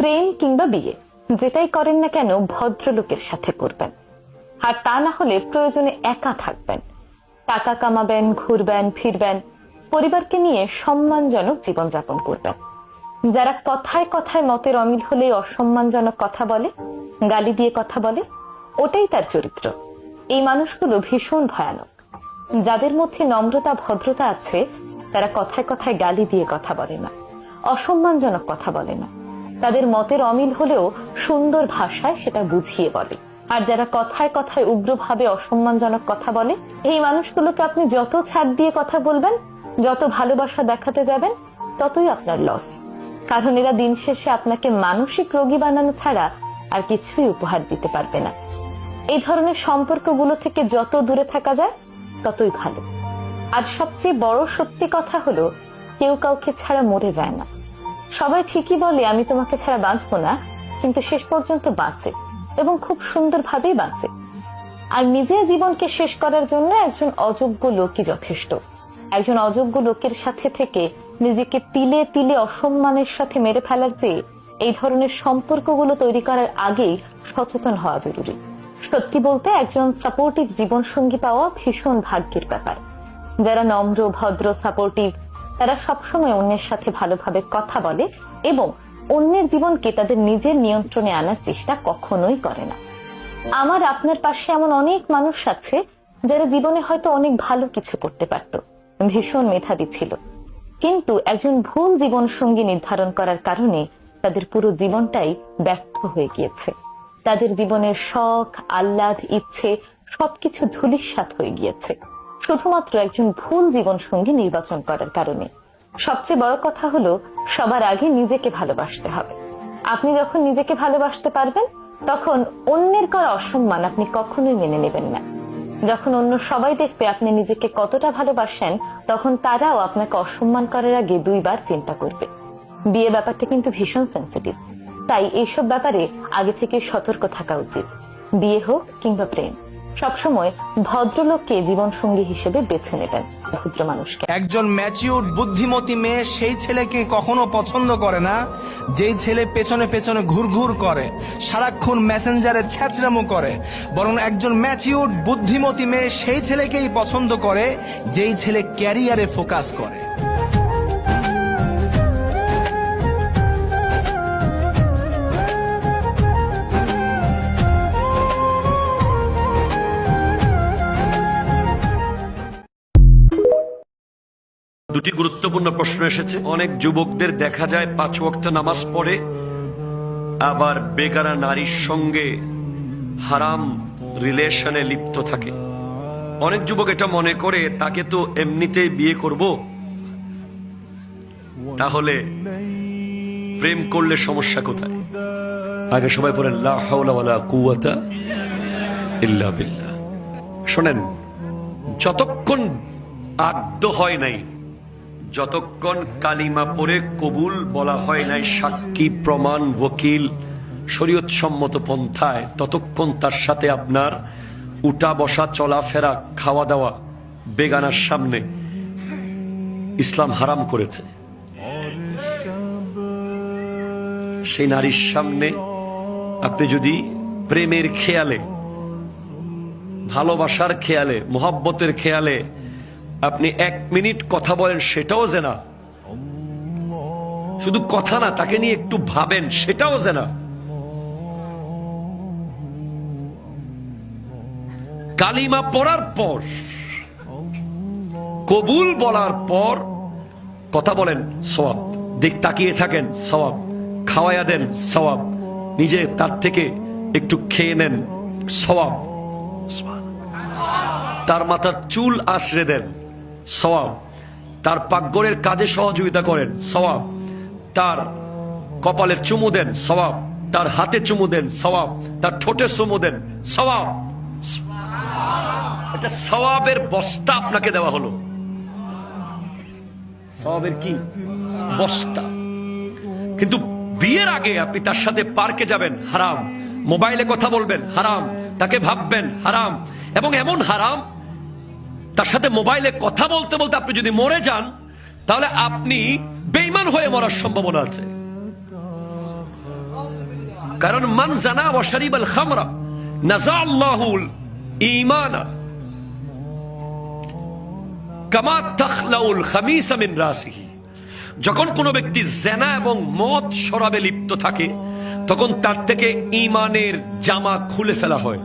প্রেম কিংবা বিয়ে যেটাই করেন না কেন ভদ্রলোকের সাথে করবেন, আর তা না হলে প্রয়োজনে একা থাকবেন, টাকা কামাবেন, ঘুরবেন, ফিরবেন, পরিবারকে নিয়ে সম্মানজনক জীবনযাপন করবেন। যারা কথায় কথায় মতের অমিল হলে অসম্মানজনক কথা বলে, গালি দিয়ে কথা বলে, ওটাই তার চরিত্র। এই মানুষগুলো ভীষণ ভয়ানক। যাদের মধ্যে নম্রতা ভদ্রতা আছে তারা কথায় কথায় গালি দিয়ে কথা বলে না, অসম্মানজনক কথা বলে না, তাদের মতের অমিল হলেও সুন্দর ভাষায় সেটা বুঝিয়ে বলে। আর যারা কথায় কথায় উগ্রভাবে অসম্মানজনক কথা বলে, এই মানুষগুলোকে আপনি যত ছাড় দিয়ে কথা বলবেন, যত ভালোবাসা দেখাতে যাবেন, ততই আপনার লস। কারণ এরা দিন শেষে আপনাকে মানসিক রোগী বানানো ছাড়া আর কিছুই উপহার দিতে পারবে না। এই ধরনের সম্পর্কগুলো থেকে যত দূরে থাকা যায় ততই ভালো। আর সবচেয়ে বড় সত্যি কথা হলো, কেউ কাউকে ছাড়া মরে যায় না। সবাই ঠিকই বলে আমি তোমাকে ছাড়া বাঁচবো না, কিন্তু শেষ পর্যন্ত বাঁচে এবং খুব সুন্দরভাবেই বাঁচে। আর নিজের জীবনকে শেষ করার জন্য একজন অযোগ্য লোকই যথেষ্ট। একজন অযোগ্য লোকের সাথে থেকে নিজেকে তিলে তিলে অসম্মানের সাথে মেরে ফেলার চেয়ে এই ধরনের সম্পর্কগুলো তৈরি করার আগেই সচেতন হওয়া জরুরি। সত্যি বলতে একজন সাপোর্টিভ জীবনসঙ্গী পাওয়া ভীষণ ভাগ্যের ব্যাপার। যারা নম্র, ভদ্র, সাপোর্টিভ, তারা সবসময় অন্যের সাথে ভালোভাবে কথা বলে এবং অন্যের জীবনকে তাদের নিজের নিয়ন্ত্রণে আনার চেষ্টা কখনোই করে না। আমার আপনার পাশে এমন অনেক মানুষ আছে যারা জীবনে হয়তো অনেক ভালো কিছু করতে পারত, ভীষণ মেধাবী ছিল, কিন্তু একজন ভুল জীবন সঙ্গী নির্ধারণ করার কারণে তাদের পুরো জীবনটাই ব্যর্থ হয়ে গিয়েছে। তাদের জীবনের শখ, আহ্লাদ, ইচ্ছে সবকিছু ধূলিসাৎ হয়ে গিয়েছে শুধুমাত্র একজন ভুল জীবন সঙ্গী নির্বাচন করার কারণে। সবচেয়ে বড় কথা হলো, সবার আগে নিজেকে ভালোবাসতে হবে। আপনি যখন নিজেকে ভালোবাসতে পারবেন, তখন অন্যের করা অসম্মান আপনি কখনোই মেনে নেবেন না। যখন অন্য সবাই দেখবে আপনি নিজেকে কতটা ভালোবাসেন, তখন তারাও আপনাকে অসম্মান করার আগে দুইবার চিন্তা করবে। বিয়ে ব্যাপারটা কিন্তু ভীষণ সেন্সিটিভ, তাই এইসব ব্যাপারে আগে থেকে সতর্ক থাকা উচিত। বিয়ে হোক কিংবা প্রেম, সবসময় ভদ্রলোককে জীবন সঙ্গী হিসেবে বেছে নেবেন, ভদ্র মানুষকে। একজন ম্যাচিউর বুদ্ধিমতী মেয়ে সেই ছেলেকে কখনো পছন্দ করে না যেই ছেলে পেছনে পেছনে ঘুরঘুর করে, সারাক্ষণ মেসেঞ্জারে ছ্যাচরামো করে। বরং একজন ম্যাচিউর বুদ্ধিমতী মেয়ে সেই ছেলেকেই পছন্দ করে যেই ছেলে ক্যারিয়ারে ফোকাস করে। দুটি গুরুত্বপূর্ণ প্রশ্ন এসেছে। অনেক যুবকদের দেখা যায় 5 ওয়াক্ত নামাজ পড়ে, আবার বেগানা নারীর সঙ্গে হারাম রিলেশনে লিপ্ত থাকে। অনেক যুবক এটা মনে করে তাকে তো এমনিতেই বিয়ে করব, তাহলে প্রেম করলে সমস্যা কোথায়? আগে সবাই বলেন লা হাওলা ওয়ালা কুওয়াতা ইল্লা বিল্লাহ। শোনেন, যতক্ষণ আদ্য হয় নাই, যতক্ষণ কালিমা পড়ে কবুল বলা হয় নাই সাক্ষী, প্রমাণ, ওকিল, শরীয়ত সম্মত পন্থায়, ততক্ষণ তার সাথে আপনার উঠা বসা, চলাফেরা, খাওয়া দাওয়া বেগানার সামনে ইসলাম হারাম করেছে। সেই নারীর সামনে আপনি যদি প্রেমের খেয়ালে, ভালোবাসার খেয়ালে, মোহাব্বতের খেয়ালে আপনি 1 মিনিট কথা বলেন, সেটাও জেনা। শুধু কথা না, তাকে নিয়ে একটু ভাবেন, সেটাও জেনা। কালিমা পড়ার পর, কবুল বলার পর কথা বলেন, সওয়াব। তাকিয়ে থাকেন, সওয়াব। খাওয়াইয়া দেন, সওয়াব। নিজে তার থেকে একটু খেয়ে নেন, সওয়াব। তার মাথার চুল আশ্রে দেন, সওয়াব। তার পাকঘরের কাজে সহযোগিতা করেন, সওয়াব। তার কপালে চুমু দেন, সওয়াব। তার হাতে চুমু দেন, সওয়াব। তার ঠোঁটে চুমু দেন, সওয়াব। এটা সওয়াবের বস্তা আপনাকে দেওয়া হলো। সওয়াবের কি বস্তা। কিন্তু বিয়ের আগে আপনি তার সাথে পার্কে যাবেন, হারাম। মোবাইলে কথা বলবেন, হারাম। তাকে ভাববেন, হারাম। এবং এমন হারাম, তার সাথে মোবাইলে কথা বলতে বলতে আপনি যদি মরে যান, তাহলে আপনি বেঈমান হয়ে মরার সম্ভাবনা আছে। কারণ মান জানা ওয়া শারিবাল খামরা নাযা আল্লাহুল ঈমানা কামা তাখলাউল খামিসা মিন রাসিহি। যখন কোনো ব্যক্তি জেনা এবং মদ শরাবে লিপ্ত থাকে তখন তার থেকে ঈমানের জামা খুলে ফেলা হয়।